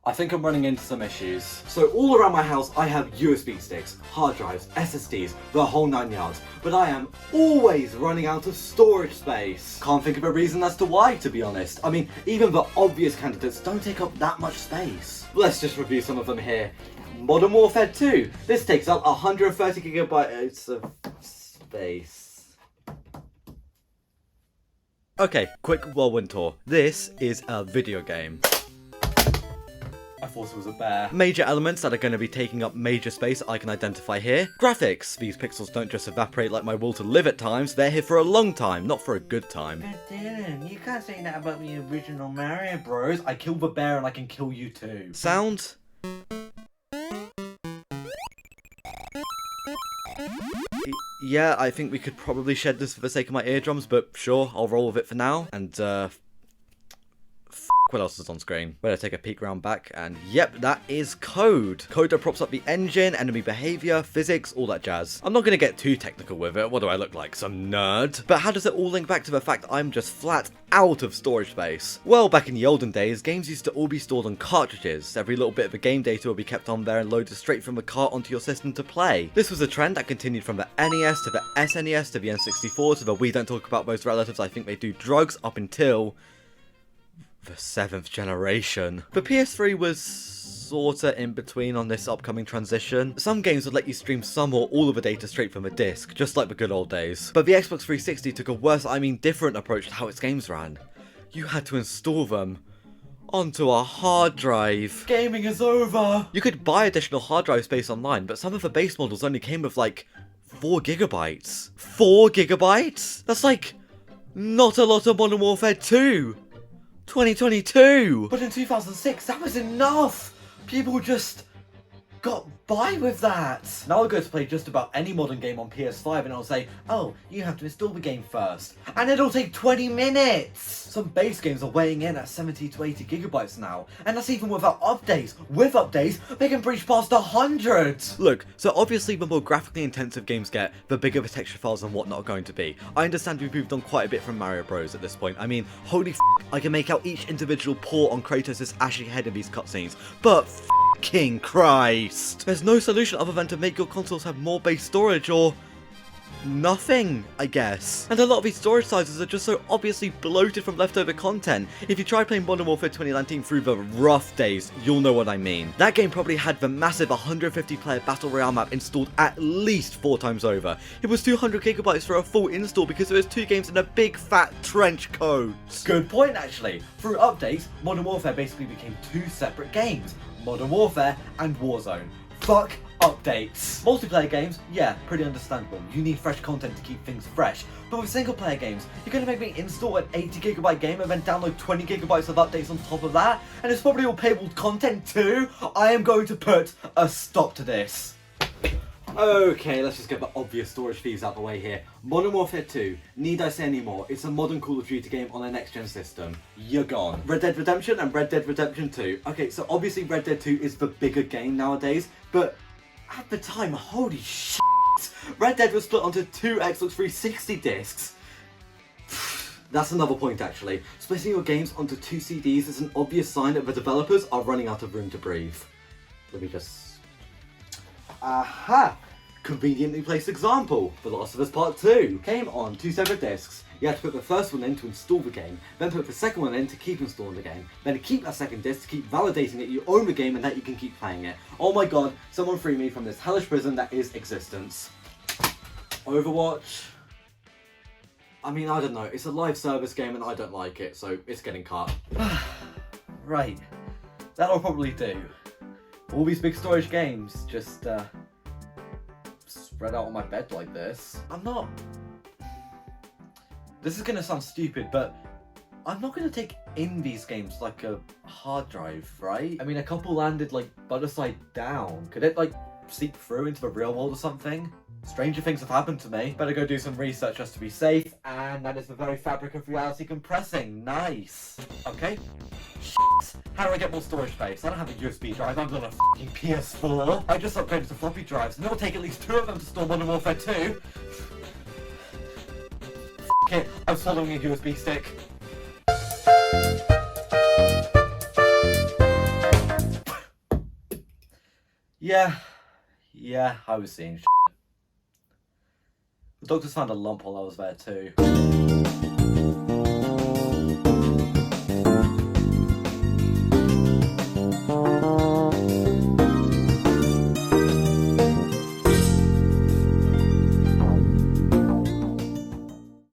I think I'm running into some issues. So all around my house I have USB sticks, hard drives, SSDs, the whole 9 yards. But I am always running out of storage space. Can't think of a reason as to why, to be honest. I mean, even the obvious candidates don't take up that much space. Let's just review some of them here. Modern Warfare 2. This takes up 130 gigabytes of space. Okay, quick whirlwind tour. This is a video game. I thought it was a bear. Major elements that are going to be taking up major space I can identify here. Graphics. These pixels don't just evaporate like my will to live at times, they're here for a long time, not for a good time. But Dylan, you can't say that about the original Mario Bros. I killed the bear and I can kill you too. Sound? Yeah, I think we could probably shed this for the sake of my eardrums, but sure, I'll roll with it for now. And, what else is on screen? Better take a peek round back, and yep, that is code. Code that props up the engine, enemy behavior, physics, all that jazz. I'm not gonna get too technical with it. What do I look like, some nerd? But how does it all link back to the fact I'm just flat out of storage space? Well, back in the olden days, games used to all be stored on cartridges. Every little bit of the game data will be kept on there and loaded straight from the cart onto your system to play. This was a trend that continued from the NES to the SNES to the N64 to the we don't talk about those relatives, I think they do drugs, up until the 7th generation. The PS3 was sorta in between on this upcoming transition. Some games would let you stream some or all of the data straight from a disc, just like the good old days. But the Xbox 360 took a worse, I mean different approach to how its games ran. You had to install them onto a hard drive. Gaming is over! You could buy additional hard drive space online, but some of the base models only came with like 4 gigabytes. 4 gigabytes? That's like not a lot of Modern Warfare 2. 2022! But in 2006, that was enough! People just got by with that! Now I'll go to play just about any modern game on PS5 and I'll say, oh, you have to install the game first. And it'll take 20 minutes! Some base games are weighing in at 70 to 80 gigabytes now, and that's even without updates. With updates, they can breach past 100! Look, so obviously the more graphically intensive games get, the bigger the texture files and whatnot are going to be. I understand we've moved on quite a bit from Mario Bros at this point. I mean, holy f***, I can make out each individual pore on Kratos' ashy head in these cutscenes, but King Christ! There's no solution other than to make your consoles have more base storage or nothing, I guess. And a lot of these storage sizes are just so obviously bloated from leftover content. If you try playing Modern Warfare 2019 through the rough days, you'll know what I mean. That game probably had the massive 150 player Battle Royale map installed at least 4 times over. It was 200 gigabytes for a full install because there was 2 games in a big fat trench coat. Good point actually. Through updates, Modern Warfare basically became 2 separate games. Modern Warfare and Warzone. Fuck updates. Multiplayer games, yeah, pretty understandable. You need fresh content to keep things fresh. But with single player games, you're going to make me install an 80 gigabyte game and then download 20 gigabytes of updates on top of that? And it's probably all paywalled content too? I am going to put a stop to this. Okay, let's just get the obvious storage thieves out the way here. Modern Warfare 2, need I say any more? It's a modern Call of Duty game on a next-gen system. You're gone. Red Dead Redemption and Red Dead Redemption 2. Okay, so obviously Red Dead 2 is the bigger game nowadays, but at the time, holy shit, Red Dead was split onto 2 Xbox 360 discs. That's another point actually. Splitting your games onto 2 CDs is an obvious sign that the developers are running out of room to breathe. Let me just... Aha! Conveniently placed example. The Last of Us Part 2 came on 2 separate discs. You had to put the first one in to install the game, then put the second one in to keep installing the game, then keep that second disc to keep validating that you own the game and that you can keep playing it. Oh my god, someone free me from this hellish prison that is existence. Overwatch? I mean, I don't know, it's a live service game and I don't like it, so it's getting cut. Right, that'll probably do. All these big storage games just spread out on my bed like this. This is gonna sound stupid, but I'm not gonna take in these games like a hard drive, right? I mean, a couple landed like butt side down. Could it like seep through into the real world or something? Stranger things have happened to me. Better go do some research just to be safe. And that is the very fabric of reality compressing. Nice. Okay. Shit. How do I get more storage space? I don't have a USB drive. I've got a fucking PS4. I just upgraded to floppy drives, and it'll take at least 2 of them to store Modern Warfare 2. F it. I'm swallowing a USB stick. Yeah, I was seeing shit. The doctors found a lump while I was there too.